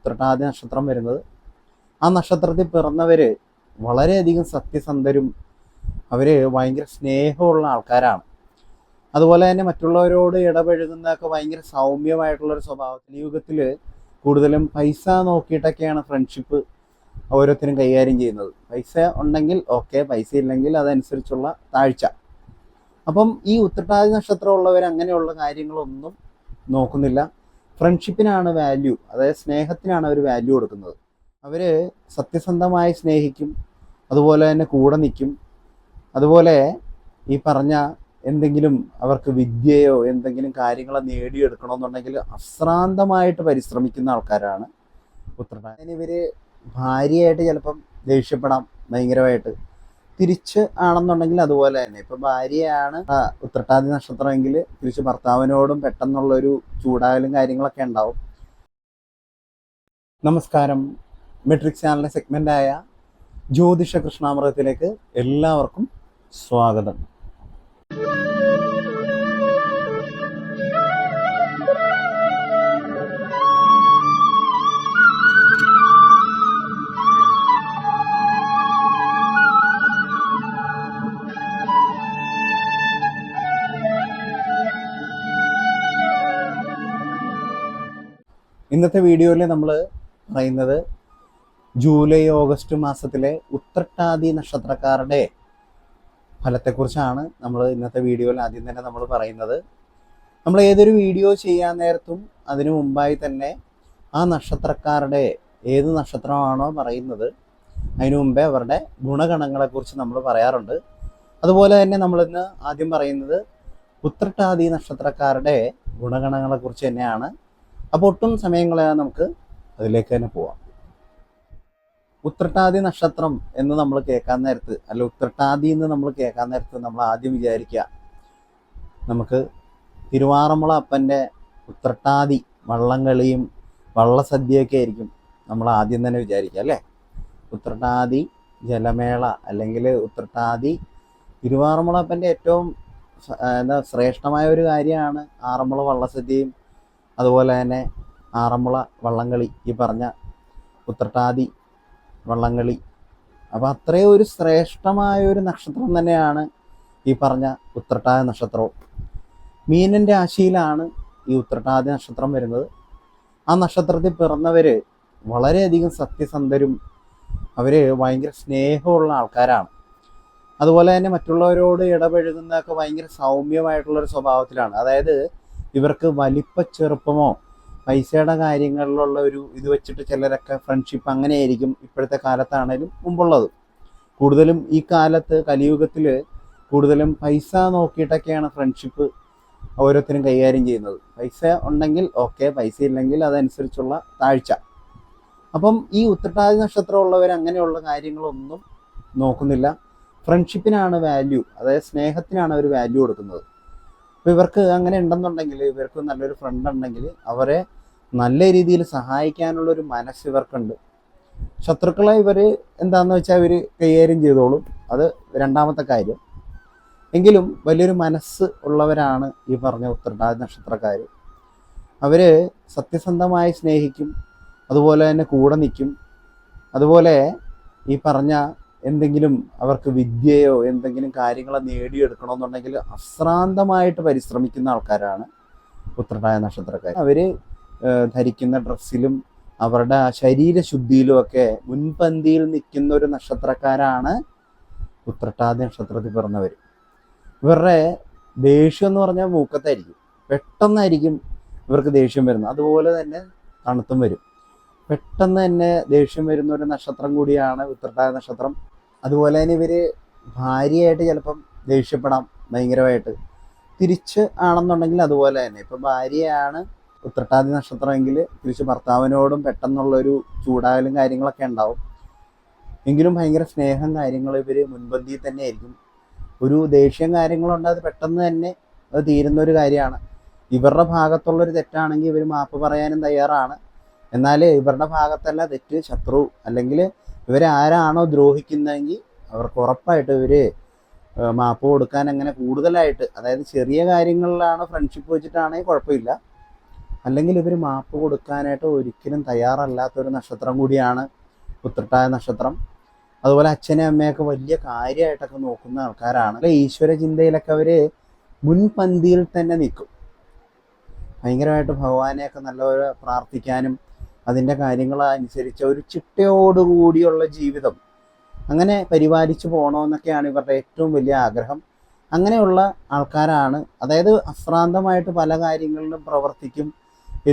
ഉത്രട്ടാതി നക്ഷത്രം വരുന്നത്. ആ നക്ഷത്രത്തിൽ പിറന്നവർ വളരെയധികം സത്യസന്ധരും അവർ ഭയങ്കര സ്നേഹമുള്ള ആൾക്കാരാണ്. അതുപോലെ തന്നെ മറ്റുള്ളവരോട് ഇടപഴകുന്നതൊക്കെ ഭയങ്കര സൗമ്യമായിട്ടുള്ളൊരു സ്വഭാവത്തിൽ യുഗത്തിൽ കൂടുതലും പൈസ നോക്കിയിട്ടൊക്കെയാണ് ഫ്രണ്ട്ഷിപ്പ് ഓരോരുത്തരും കൈകാര്യം ചെയ്യുന്നത്. പൈസ ഉണ്ടെങ്കിൽ ഓക്കെ, പൈസ ഇല്ലെങ്കിൽ അതനുസരിച്ചുള്ള താഴ്ച. അപ്പം ഈ ഉത്രട്ടാതി നക്ഷത്രമുള്ളവർ അങ്ങനെയുള്ള കാര്യങ്ങളൊന്നും നോക്കുന്നില്ല. ഫ്രണ്ട്ഷിപ്പിനാണ് വാല്യൂ, അതായത് സ്നേഹത്തിനാണ് അവർ വാല്യൂ കൊടുക്കുന്നത്. അവർ സത്യസന്ധമായി സ്നേഹിക്കും, അതുപോലെ തന്നെ കൂടെ നിൽക്കും. അതുപോലെ ഈ പറഞ്ഞ എന്തെങ്കിലും അവർക്ക് വിദ്യയോ എന്തെങ്കിലും കാര്യങ്ങൾ നേടിയെടുക്കണമെന്നുണ്ടെങ്കിൽ അശ്രാന്തമായിട്ട് പരിശ്രമിക്കുന്ന ആൾക്കാരാണ് ഉത്രട്ടാതി. ഇവർ ഭാര്യയായിട്ട് ചിലപ്പം ദേഷ്യപ്പെടാം ഭയങ്കരമായിട്ട്. തിരിച്ച് ആണെന്നുണ്ടെങ്കിൽ അതുപോലെ തന്നെ. ഇപ്പം ഭാര്യയാണ് ഉത്രട്ടാതി നക്ഷത്രമെങ്കിൽ തിരിച്ച് ഭർത്താവിനോടും പെട്ടെന്നുള്ളൊരു ചൂടാകലും കാര്യങ്ങളൊക്കെ ഉണ്ടാവും. നമസ്കാരം. മെട്രിക്സ് ചാനലിൻ്റെ സെഗ്മെൻ്റായ ജ്യോതിഷ കൃഷ്ണാമൃതത്തിലേക്ക് എല്ലാവർക്കും സ്വാഗതം. ഇന്നത്തെ വീഡിയോയിൽ നമ്മൾ പറയുന്നത് ജൂലൈ ഓഗസ്റ്റ് മാസത്തിലെ ഉത്രട്ടാതി നക്ഷത്രക്കാരുടെ ഫലത്തെക്കുറിച്ചാണ് നമ്മൾ ഇന്നത്തെ വീഡിയോയിൽ ആദ്യം തന്നെ നമ്മൾ പറയുന്നത്. നമ്മൾ ഏതൊരു വീഡിയോ ചെയ്യാൻ നേരത്തും അതിനു മുമ്പായി തന്നെ ആ നക്ഷത്രക്കാരുടെ ഏത് നക്ഷത്രമാണോ പറയുന്നത് അതിനു മുമ്പേ അവരുടെ ഗുണഗണങ്ങളെക്കുറിച്ച് നമ്മൾ പറയാറുണ്ട്. അതുപോലെ തന്നെ നമ്മളിന്ന് ആദ്യം പറയുന്നത് ഉത്രട്ടാതി നക്ഷത്രക്കാരുടെ ഗുണഗണങ്ങളെക്കുറിച്ച് തന്നെയാണ്. അപ്പോൾ ഒട്ടും സമയം കളയാതെ നമുക്ക് അതിലേക്ക് തന്നെ പോവാം. ഉത്രട്ടാതി നക്ഷത്രം എന്ന് നമ്മൾ കേൾക്കാൻ നേരത്ത്, അല്ല ഉത്രട്ടാതി എന്ന് നമ്മൾ കേൾക്കാൻ നേരത്ത് നമ്മൾ ആദ്യം വിചാരിക്കുക നമുക്ക് തിരുവാറന്മുള അപ്പൻ്റെ ഉത്രട്ടാതി വള്ളംകളിയും വള്ളസദ്യയൊക്കെ ആയിരിക്കും നമ്മൾ ആദ്യം തന്നെ വിചാരിക്കുക, അല്ലേ? ഉത്രട്ടാതി ജലമേള അല്ലെങ്കിൽ ഉത്രട്ടാതി തിരുവാറന്മുള അപ്പൻ്റെ ഏറ്റവും ശ്രേഷ്ഠമായ ഒരു കാര്യമാണ് ആറന്മുള വള്ളസദ്യയും അതുപോലെ തന്നെ ആറന്മുള വള്ളംകളി, ഈ പറഞ്ഞ ഉത്രട്ടാതി വള്ളംകളി. അപ്പോൾ അത്രയും ഒരു ശ്രേഷ്ഠമായ ഒരു നക്ഷത്രം തന്നെയാണ് ഈ പറഞ്ഞ ഉത്രട്ടാതി നക്ഷത്രവും. മീനൻ്റെ രാശിയിലാണ് ഈ ഉത്രട്ടാതി നക്ഷത്രം വരുന്നത്. ആ നക്ഷത്രത്തിൽ പിറന്നവർ വളരെയധികം സത്യസന്ധരും അവർ ഭയങ്കര സ്നേഹമുള്ള ആൾക്കാരാണ്. അതുപോലെ തന്നെ മറ്റുള്ളവരോട് ഇടപഴകുന്നതൊക്കെ ഭയങ്കര സൗമ്യമായിട്ടുള്ളൊരു സ്വഭാവത്തിലാണ്. അതായത് ഇവർക്ക് വലിപ്പച്ചെറുപ്പമോ പൈസയുടെ കാര്യങ്ങളിലുള്ള ഒരു ഇത് വെച്ചിട്ട് ചിലരൊക്കെ ഫ്രണ്ട്ഷിപ്പ് അങ്ങനെയായിരിക്കും ഇപ്പോഴത്തെ കാലത്താണേലും മുമ്പുള്ളത്. കൂടുതലും ഈ കാലത്ത് കലിയുഗത്തിൽ കൂടുതലും പൈസ നോക്കിയിട്ടൊക്കെയാണ് ഫ്രണ്ട്ഷിപ്പ് ഓരോരുത്തരും കൈകാര്യം ചെയ്യുന്നത്. പൈസ ഉണ്ടെങ്കിൽ ഓക്കെ, പൈസ ഇല്ലെങ്കിൽ അതനുസരിച്ചുള്ള താഴ്ച. അപ്പം ഈ ഉത്രട്ടാതി നക്ഷത്രമുള്ളവർ അങ്ങനെയുള്ള കാര്യങ്ങളൊന്നും നോക്കുന്നില്ല. ഫ്രണ്ട്ഷിപ്പിനാണ് വാല്യൂ, അതായത് സ്നേഹത്തിനാണ് അവർ വാല്യൂ കൊടുക്കുന്നത്. അപ്പോൾ ഇവർക്ക് അങ്ങനെ ഉണ്ടെന്നുണ്ടെങ്കിൽ, ഇവർക്ക് നല്ലൊരു ഫ്രണ്ട് ഉണ്ടെങ്കിൽ അവരെ നല്ല രീതിയിൽ സഹായിക്കാനുള്ളൊരു മനസ്സ് ഇവർക്കുണ്ട്. ശത്രുക്കളെ ഇവർ എന്താണെന്ന് വെച്ചാൽ ഇവർ കൈകാര്യം ചെയ്തോളും, അത് രണ്ടാമത്തെ കാര്യം. എങ്കിലും വലിയൊരു മനസ്സ് ഉള്ളവരാണ് ഈ പറഞ്ഞ ഉത്രട്ടാതി നക്ഷത്രക്കാർ. അവർ സത്യസന്ധമായി സ്നേഹിക്കും, അതുപോലെ തന്നെ കൂടെ നിൽക്കും. അതുപോലെ ഈ പറഞ്ഞ എന്തെങ്കിലും അവർക്ക് വിദ്യയോ എന്തെങ്കിലും കാര്യങ്ങൾ നേടിയെടുക്കണമെന്നുണ്ടെങ്കിൽ അശ്രാന്തമായിട്ട് പരിശ്രമിക്കുന്ന ആൾക്കാരാണ് ഉത്രട്ടാതി നക്ഷത്രക്കാർ. അവർ ധരിക്കുന്ന ഡ്രസ്സിലും അവരുടെ ശരീരശുദ്ധിയിലുമൊക്കെ മുൻപന്തിയിൽ നിൽക്കുന്ന ഒരു നക്ഷത്രക്കാരാണ് ഉത്രട്ടാതി നക്ഷത്രത്തിൽ പിറന്നവർ. ഇവരുടെ ദേഷ്യം എന്ന് പറഞ്ഞാൽ മൂക്കത്തായിരിക്കും, പെട്ടെന്നായിരിക്കും ഇവർക്ക് ദേഷ്യം വരുന്നത്. അതുപോലെ തന്നെ തണുത്തും വരും. പെട്ടെന്ന് തന്നെ ദേഷ്യം വരുന്ന ഒരു നക്ഷത്രം കൂടിയാണ് ഉത്രട്ടാതി നക്ഷത്രം. അതുപോലെ തന്നെ ഇവർ ഭാര്യയായിട്ട് ചിലപ്പം ദേഷ്യപ്പെടാം ഭയങ്കരമായിട്ട്. തിരിച്ച് ആണെന്നുണ്ടെങ്കിൽ അതുപോലെ തന്നെ. ഇപ്പം ഭാര്യയാണ് ഉത്രട്ടാതി നക്ഷത്രമെങ്കിൽ തിരിച്ച് ഭർത്താവിനോടും പെട്ടെന്നുള്ളൊരു ചൂടാകലും കാര്യങ്ങളൊക്കെ ഉണ്ടാവും. എങ്കിലും ഭയങ്കര സ്നേഹം കാര്യങ്ങൾ ഇവർ മുൻപന്തിയിൽ തന്നെ ആയിരിക്കും. ഒരു ദേഷ്യം കാര്യങ്ങളുണ്ട്, അത് പെട്ടെന്ന് തന്നെ അത് തീരുന്നൊരു കാര്യമാണ്. ഇവരുടെ ഭാഗത്തുള്ളൊരു തെറ്റാണെങ്കിൽ ഇവർ മാപ്പ് പറയാനും തയ്യാറാണ്. എന്നാൽ ഇവരുടെ ഭാഗത്തല്ല തെറ്റ്, ശത്രു അല്ലെങ്കിൽ ഇവരാരാണോ ദ്രോഹിക്കുന്നതെങ്കിൽ അവർക്ക് ഉറപ്പായിട്ട് ഇവർ മാപ്പ് കൊടുക്കാൻ അങ്ങനെ കൂടുതലായിട്ട്, അതായത് ചെറിയ കാര്യങ്ങളിലാണ് ഫ്രണ്ട്ഷിപ്പ് വെച്ചിട്ടാണെങ്കിൽ കുഴപ്പമില്ല. അല്ലെങ്കിൽ ഇവർ മാപ്പ് കൊടുക്കാനായിട്ട് ഒരിക്കലും തയ്യാറല്ലാത്തൊരു നക്ഷത്രം കൂടിയാണ് ഉത്രട്ടായ നക്ഷത്രം. അതുപോലെ അച്ഛനെ അമ്മയൊക്കെ വലിയ കാര്യമായിട്ടൊക്കെ നോക്കുന്ന ആൾക്കാരാണ്. ഈശ്വര ചിന്തയിലൊക്കെ അവർ മുൻപന്തിയിൽ തന്നെ നിൽക്കും. ഭയങ്കരമായിട്ട് ഭഗവാനെയൊക്കെ നല്ലപോലെ പ്രാർത്ഥിക്കാനും അതിൻ്റെ കാര്യങ്ങൾ അനുസരിച്ച് ഒരു ചിട്ടയോടുകൂടിയുള്ള ജീവിതം അങ്ങനെ പരിപാലിച്ചു പോകണമെന്നൊക്കെയാണ് ഇവരുടെ ഏറ്റവും വലിയ ആഗ്രഹം. അങ്ങനെയുള്ള ആൾക്കാരാണ്. അതായത് അശ്രാന്തമായിട്ട് പല കാര്യങ്ങളിലും പ്രവർത്തിക്കും,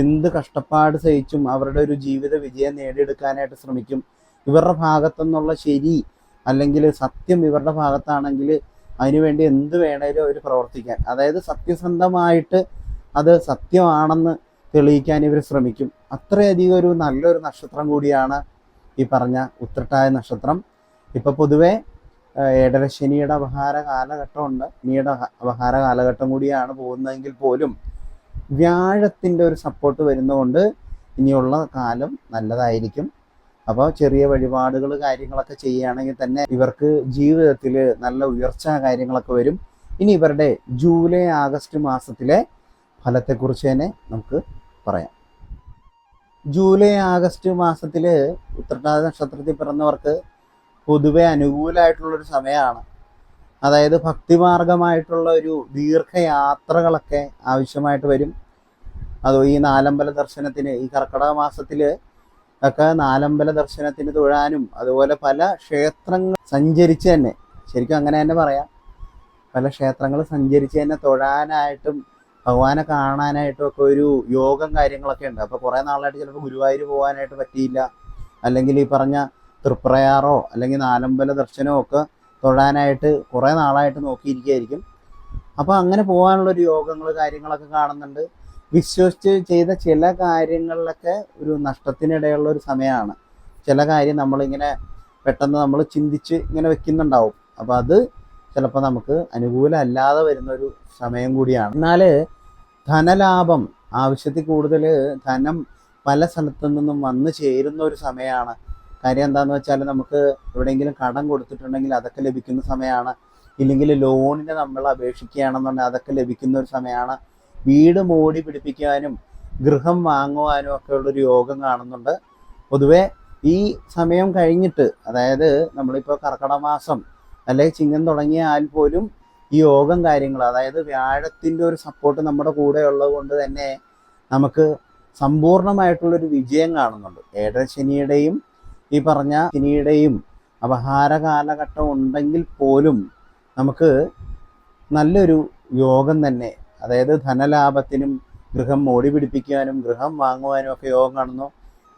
എന്ത് കഷ്ടപ്പാട് സഹിച്ചും അവരുടെ ഒരു ജീവിത വിജയം നേടിയെടുക്കാനായിട്ട് ശ്രമിക്കും. ഇവരുടെ ഭാഗത്തുനിന്നുള്ള ശരി അല്ലെങ്കിൽ സത്യം ഇവരുടെ ഭാഗത്താണെങ്കിൽ അതിനുവേണ്ടി എന്ത് വേണേലും അവർ പ്രവർത്തിക്കാൻ, അതായത് സത്യസന്ധമായിട്ട് അത് സത്യമാണെന്ന് തെളിയിക്കാൻ ഇവർ ശ്രമിക്കും. അത്രയധികം ഒരു നല്ലൊരു നക്ഷത്രം കൂടിയാണ് ഈ പറഞ്ഞ ഉത്രട്ടായ നക്ഷത്രം. ഇപ്പം പൊതുവെ ഏഴരശനിയുടെ അപഹാര കാലഘട്ടമുണ്ട്. ശനിയുടെ അപഹാര കാലഘട്ടം കൂടിയാണ് പോകുന്നതെങ്കിൽ പോലും വ്യാഴത്തിൻ്റെ ഒരു സപ്പോർട്ട് വരുന്നതുകൊണ്ട് ഇനിയുള്ള കാലം നല്ലതായിരിക്കും. അപ്പോൾ ചെറിയ വഴിപാടുകൾ കാര്യങ്ങളൊക്കെ ചെയ്യുകയാണെങ്കിൽ തന്നെ ഇവർക്ക് ജീവിതത്തിൽ നല്ല ഉയർച്ച കാര്യങ്ങളൊക്കെ വരും. ഇനി ഇവരുടെ ജൂലൈ ആഗസ്റ്റ് മാസത്തിലെ ഫലത്തെക്കുറിച്ച് തന്നെ നമുക്ക് പറയാം. ജൂലൈ ആഗസ്റ്റ് മാസത്തിൽ ഉത്രട്ടാതി നക്ഷത്രത്തിൽ പിറന്നവർക്ക് പൊതുവെ അനുകൂലമായിട്ടുള്ളൊരു സമയമാണ്. അതായത് ഭക്തിമാർഗമായിട്ടുള്ള ഒരു ദീർഘയാത്രകളൊക്കെ ആവശ്യമായിട്ട് വരും. അതോ ഈ നാലമ്പല ദർശനത്തിന്, ഈ കർക്കിടക മാസത്തിൽ ഒക്കെ നാലമ്പല ദർശനത്തിന് തൊഴാനും അതുപോലെ പല ക്ഷേത്രങ്ങൾ സഞ്ചരിച്ച് തന്നെ, ശരിക്കും അങ്ങനെ തന്നെ പറയാം, പല ക്ഷേത്രങ്ങൾ സഞ്ചരിച്ച് തന്നെ തൊഴാനായിട്ടും ഭഗവാനെ കാണാനായിട്ടും ഒക്കെ ഒരു യോഗം കാര്യങ്ങളൊക്കെ ഉണ്ട്. അപ്പോൾ കുറേ നാളായിട്ട് ചിലപ്പോൾ ഗുരുവായൂർ പോകാനായിട്ട് പറ്റിയില്ല, അല്ലെങ്കിൽ ഈ പറഞ്ഞ തൃപ്രയാറോ അല്ലെങ്കിൽ നാലമ്പല ദർശനമോ ഒക്കെ തൊഴാനായിട്ട് കുറേ നാളായിട്ട് നോക്കിയിരിക്കുകയായിരിക്കും. അപ്പോൾ അങ്ങനെ പോകാനുള്ളൊരു യോഗങ്ങൾ കാര്യങ്ങളൊക്കെ കാണുന്നുണ്ട്. വിശ്വസിച്ച് ചെയ്ത ചില കാര്യങ്ങളിലൊക്കെ ഒരു നഷ്ടത്തിനിടയുള്ള ഒരു സമയമാണ്. ചില കാര്യം നമ്മളിങ്ങനെ പെട്ടെന്ന് നമ്മൾ ചിന്തിച്ച് ഇങ്ങനെ വെക്കുന്നുണ്ടാവും. അപ്പോൾ അത് ചിലപ്പോൾ നമുക്ക് അനുകൂലമല്ലാതെ വരുന്നൊരു സമയം കൂടിയാണ്. എന്നാൽ ധനലാഭം, ആവശ്യത്തിൽ കൂടുതൽ ധനം പല സ്ഥലത്തു നിന്നും വന്നു ചേരുന്ന ഒരു സമയമാണ്. കാര്യം എന്താണെന്ന് വെച്ചാൽ നമുക്ക് എവിടെയെങ്കിലും കടം കൊടുത്തിട്ടുണ്ടെങ്കിൽ അതൊക്കെ ലഭിക്കുന്ന സമയമാണ്. ഇല്ലെങ്കിൽ ലോണിന് നമ്മൾ അപേക്ഷിക്കുകയാണെന്നുണ്ടെങ്കിൽ അതൊക്കെ ലഭിക്കുന്ന ഒരു സമയമാണ്. വീട് മോടി പിടിപ്പിക്കാനും ഗൃഹം വാങ്ങുവാനും ഒക്കെ ഉള്ളൊരു യോഗം കാണുന്നുണ്ട്. പൊതുവെ ഈ സമയം കഴിഞ്ഞിട്ട്, അതായത് നമ്മളിപ്പോൾ കർക്കിടക മാസം അല്ലെങ്കിൽ ചിങ്ങം തുടങ്ങിയാൽ പോലും ഈ യോഗം കാര്യങ്ങൾ, അതായത് വ്യാഴത്തിൻ്റെ ഒരു സപ്പോർട്ട് നമ്മുടെ കൂടെ ഉള്ളത് കൊണ്ട് തന്നെ നമുക്ക് സമ്പൂർണ്ണമായിട്ടുള്ളൊരു വിജയം കാണുന്നുണ്ട്. ഏഴരശനിയുടെയും ഈ പറഞ്ഞ ശനിയുടെയും അപഹാര കാലഘട്ടം ഉണ്ടെങ്കിൽ പോലും നമുക്ക് നല്ലൊരു യോഗം തന്നെ, അതായത് ധനലാഭത്തിനും ഗൃഹം മോടി പിടിപ്പിക്കാനും ഗൃഹം വാങ്ങുവാനും ഒക്കെ യോഗം കാണുന്നു.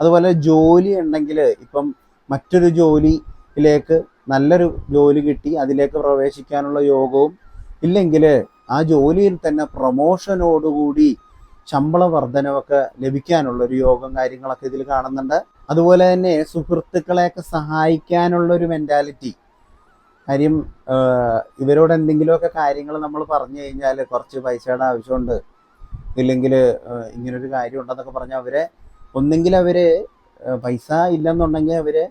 അതുപോലെ ജോലി ഉണ്ടെങ്കിൽ ഇപ്പം മറ്റൊരു ജോലിയിലേക്ക് നല്ലൊരു ജോലി കിട്ടി അതിലേക്ക് പ്രവേശിക്കാനുള്ള യോഗവും, ഇല്ലെങ്കിൽ ആ ജോലിയിൽ തന്നെ പ്രൊമോഷനോടുകൂടി ശമ്പള വർധനവൊക്കെ ലഭിക്കാനുള്ളൊരു യോഗം കാര്യങ്ങളൊക്കെ ഇതിൽ കാണുന്നുണ്ട്. അതുപോലെ തന്നെ സുഹൃത്തുക്കളെയൊക്കെ സഹായിക്കാനുള്ളൊരു മെൻറ്റാലിറ്റി. കാര്യം ഇവരോട് എന്തെങ്കിലുമൊക്കെ കാര്യങ്ങൾ നമ്മൾ പറഞ്ഞു കഴിഞ്ഞാൽ കുറച്ച് പൈസയുടെ ആവശ്യമുണ്ട്, ഇല്ലെങ്കിൽ ഇങ്ങനൊരു കാര്യം ഉണ്ടെന്നൊക്കെ പറഞ്ഞാൽ അവരെ ഒന്നെങ്കിൽ അവർ പൈസ ഇല്ലെന്നുണ്ടെങ്കിൽ അവരെ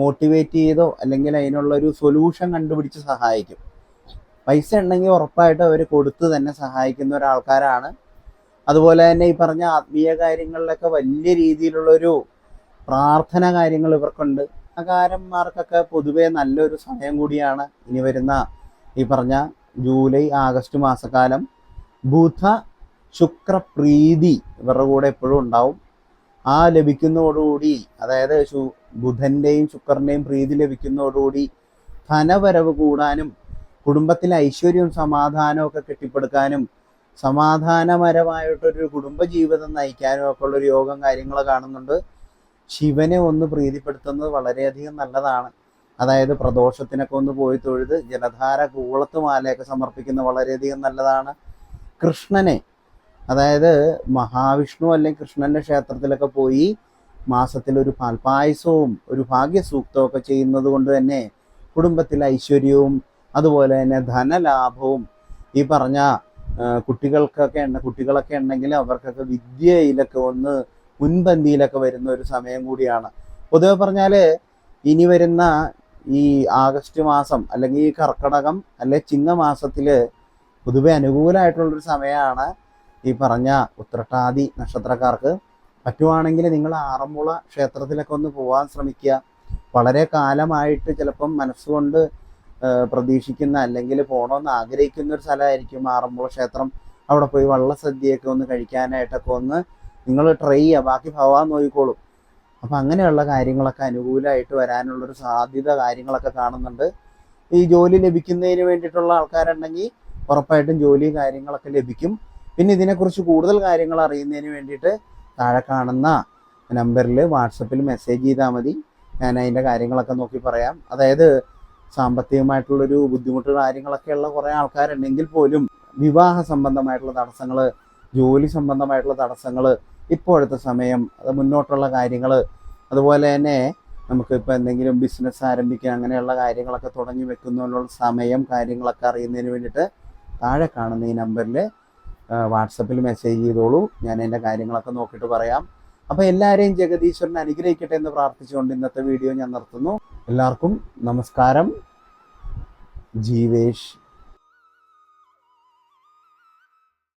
മോട്ടിവേറ്റ് ചെയ്തോ അല്ലെങ്കിൽ അതിനുള്ളൊരു സൊല്യൂഷൻ കണ്ടുപിടിച്ച് സഹായിക്കും. പൈസ ഉണ്ടെങ്കിൽ ഉറപ്പായിട്ടും അവർ കൊടുത്ത് തന്നെ സഹായിക്കുന്ന ഒരാൾക്കാരാണ്. അതുപോലെ തന്നെ ഈ പറഞ്ഞ ആത്മീയ കാര്യങ്ങളിലൊക്കെ വലിയ രീതിയിലുള്ളൊരു പ്രാർത്ഥന കാര്യങ്ങൾ ഇവർക്കുണ്ട്. കലാകാരന്മാർക്കൊക്കെ പൊതുവെ നല്ലൊരു സമയം കൂടിയാണ് ഇനി വരുന്ന ഈ പറഞ്ഞ ജൂലൈ ആഗസ്റ്റ് മാസക്കാലം. ബുധ ശുക്ര പ്രീതി ഇവരുടെ കൂടെ എപ്പോഴും ഉണ്ടാവും. ആ ലഭിക്കുന്നതോടുകൂടി, അതായത് ബുധൻ്റെയും ശുക്രൻ്റെയും പ്രീതി ലഭിക്കുന്നതോടുകൂടി ധനവരവ് കൂടാനും കുടുംബത്തിൽ ഐശ്വര്യവും സമാധാനവും ഒക്കെ കെട്ടിപ്പടുക്കാനും സമാധാനപരമായിട്ടൊരു കുടുംബജീവിതം നയിക്കാനും ഒക്കെ ഉള്ളൊരു യോഗം കാര്യങ്ങൾ കാണുന്നുണ്ട്. ശിവനെ ഒന്ന് പ്രീതിപ്പെടുത്തുന്നത് വളരെയധികം നല്ലതാണ്. അതായത് പ്രദോഷത്തിനൊക്കെ ഒന്ന് പോയി തൊഴുത് ജലധാര കൂളത്ത് മാലയൊക്കെ സമർപ്പിക്കുന്നത് വളരെയധികം നല്ലതാണ്. കൃഷ്ണനെ, അതായത് മഹാവിഷ്ണു അല്ലെങ്കിൽ കൃഷ്ണൻ്റെ ക്ഷേത്രത്തിലൊക്കെ പോയി മാസത്തിലൊരു പാൽപ്പായസവും ഒരു ഭാഗ്യസൂക്തവും ഒക്കെ ചെയ്യുന്നത് കൊണ്ട് തന്നെ കുടുംബത്തിൽ ഐശ്വര്യവും അതുപോലെ തന്നെ ധനലാഭവും, ഈ പറഞ്ഞ കുട്ടികളൊക്കെ ഉണ്ടെങ്കിൽ അവർക്കൊക്കെ വിദ്യയിലൊക്കെ ഒന്ന് മുൻപന്തിയിലൊക്കെ വരുന്ന ഒരു സമയം കൂടിയാണ്. പൊതുവെ പറഞ്ഞാൽ ഇനി വരുന്ന ഈ ആഗസ്റ്റ് മാസം അല്ലെങ്കിൽ ഈ കർക്കിടകം അല്ലെങ്കിൽ ചിങ്ങമാസത്തിൽ പൊതുവെ അനുകൂലമായിട്ടുള്ളൊരു സമയമാണ്. ഈ പറഞ്ഞ ഉത്രട്ടാതി നക്ഷത്രക്കാർക്ക് പറ്റുവാണെങ്കിൽ നിങ്ങൾ ആറന്മുള ക്ഷേത്രത്തിലൊക്കെ ഒന്ന് പോകാൻ ശ്രമിക്കുക. വളരെ കാലമായിട്ട് ചിലപ്പം മനസ്സുകൊണ്ട് പ്രതീക്ഷിക്കുന്ന അല്ലെങ്കിൽ പോകണമെന്ന് ആഗ്രഹിക്കുന്ന ഒരു സ്ഥലമായിരിക്കും ആറന്മുള ക്ഷേത്രം. അവിടെ പോയി വള്ളസദ്യയൊക്കെ ഒന്ന് കഴിക്കാനായിട്ടൊക്കെ ഒന്ന് നിങ്ങൾ ട്രൈ ചെയ്യുക. ബാക്കി ഭഗവാൻ നോക്കിക്കോളും. അപ്പം അങ്ങനെയുള്ള കാര്യങ്ങളൊക്കെ അനുകൂലമായിട്ട് വരാനുള്ളൊരു സാധ്യത കാര്യങ്ങളൊക്കെ കാണുന്നുണ്ട്. ഈ ജോലി ലഭിക്കുന്നതിന് വേണ്ടിയിട്ടുള്ള ആൾക്കാരുണ്ടെങ്കിൽ ഉറപ്പായിട്ടും ജോലി കാര്യങ്ങളൊക്കെ ലഭിക്കും. പിന്നെ ഇതിനെക്കുറിച്ച് കൂടുതൽ കാര്യങ്ങൾ അറിയുന്നതിന് വേണ്ടിയിട്ട് താഴെ കാണുന്ന നമ്പറിൽ വാട്സപ്പിൽ മെസ്സേജ് ചെയ്താൽ മതി. ഞാൻ അതിൻ്റെ കാര്യങ്ങളൊക്കെ നോക്കി പറയാം. അതായത് സാമ്പത്തികമായിട്ടുള്ളൊരു ബുദ്ധിമുട്ട് കാര്യങ്ങളൊക്കെ ഉള്ള കുറേ ആൾക്കാരുണ്ടെങ്കിൽ പോലും വിവാഹ സംബന്ധമായിട്ടുള്ള തടസ്സങ്ങൾ, ജോലി സംബന്ധമായിട്ടുള്ള തടസ്സങ്ങൾ, ഇപ്പോഴത്തെ സമയം, അത് മുന്നോട്ടുള്ള കാര്യങ്ങൾ, അതുപോലെ തന്നെ നമുക്കിപ്പോൾ എന്തെങ്കിലും ബിസിനസ് ആരംഭിക്കുക അങ്ങനെയുള്ള കാര്യങ്ങളൊക്കെ തുടങ്ങി വെക്കുന്നതിനുള്ള സമയം കാര്യങ്ങളൊക്കെ അറിയുന്നതിന് വേണ്ടിയിട്ട് താഴെ കാണുന്ന ഈ നമ്പറിൽ വാട്സപ്പിൽ മെസ്സേജ് ചെയ്തോളൂ. ഞാൻ എൻ്റെ കാര്യങ്ങളൊക്കെ നോക്കിയിട്ട് പറയാം. അപ്പോൾ എല്ലാവരെയും ജഗദീശ്വരൻ അനുഗ്രഹിക്കട്ടെ എന്ന് പ്രാർത്ഥിച്ചുകൊണ്ട് ഇന്നത്തെ വീഡിയോ ഞാൻ നിർത്തുന്നു. എല്ലാവർക്കും നമസ്കാരം. ജീവേഷ്.